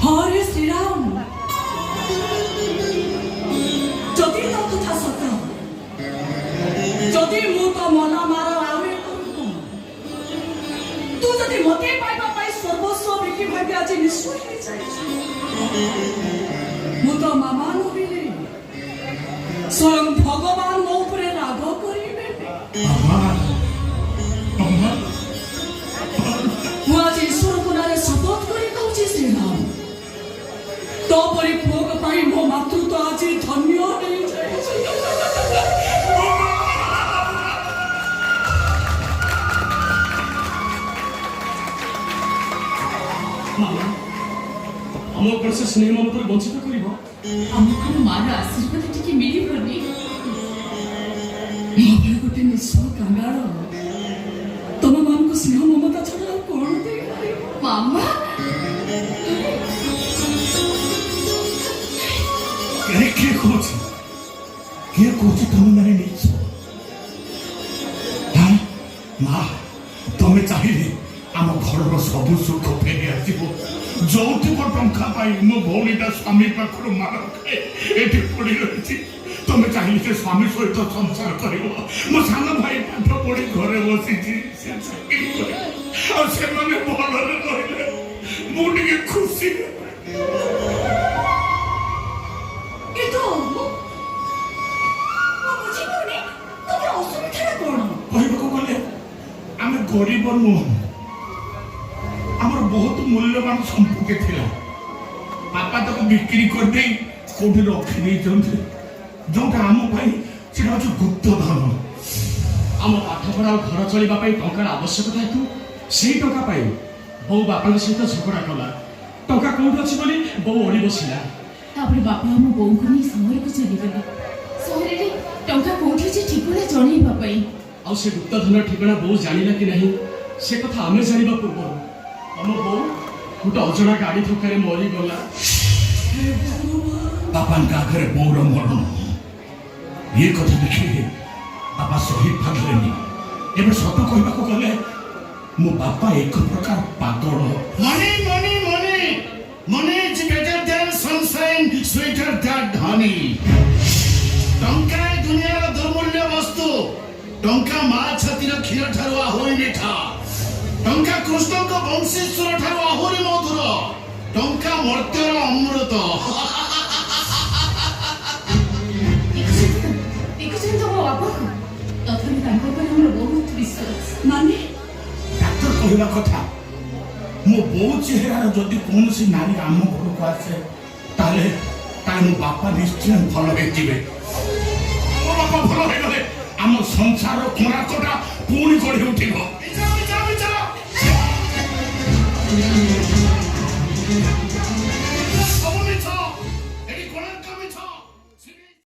हरे श्रीराम जदि तो कथा सत जदि मु तो मन मार आवे तू जदि मते पाइबा पाई सर्वस्व बिकी भाग्य आज निश्चय हो जाय मु तो मामा नबिले स्वयं भगवान मो ऊपर राग करिबे मु आज ईश्वर गुणारे शपथ करी कहूची श्रीराम तो परी पुओ पाई मो मातृत्व आज धन्य हो जाय मामा हम से स्नेह ममता वंचित कर हमको मार आशीर्वाद टिके मिली बनी मोबाइल गोटे निश्चय कंगाल तुम मान को स्नेह ममता छड़ा कौन दे मामा किए कौच तुम मैंने नहीं हाँ माँ तुम्हें चाहिए आम घर सब सुख फेरी आसो जो टंका मो भौणीटा स्वामी पाखर मार खाए ये पड़ी रही तुम्हें चाहिए से स्वामी सहित संसार कर मो सान भाई पाठ पढ़ी घरे बसी भल रही मुझे खुशी गरीब नुह आमर बहुत मूल्यवान संपत्ति थिला पापा ताको बिक्री कर दे कोठी रखी नहीं चंदे जोटा आम भाई सेटा जो गुप्त धन आम पाठ पढ़ा घर चलवा टंकार आवश्यकता हेतु से टंका पाई बो बापा सहित झगड़ा कला टंका कौट अच्छी बोली बो ओडी बसिला बापा आम बो को नहीं सहर को चलीगले सहर रे टंका कोठी जे ठिकना जणैबा पई आ से गुप्त धन ठिकाना बो जानिला कि नहीं से कथा आमे जानिबा पूर्व हम बो गोटे अजଣା गाड़ी धक्का मरी गला बापा का घर बोर मरण ये कथा देखिए बापा शहीद भागलेनी एबे सत कहबा को गले मो बापा एक प्रकार पागल money money money money is better than sunshine sweeter that honey टंका दुनिया दुर्मूल्य वस्तु टंका माँ छातीर क्षीर ठारू आहुरी मिठा टंका कृष्ण वंशीश्वर ठारू आहुरी मधुर टंका मर्त्यर अमृत माने डाक्टर कहला कथा मो बो चेहरार जदि कौन सी नारी आम घर को आसे ताले मो बापा निश्चय भल होइतिबे मो बापा भल होइगले आम संसार कोणाकोटा पुणी गढ़ी उठिब।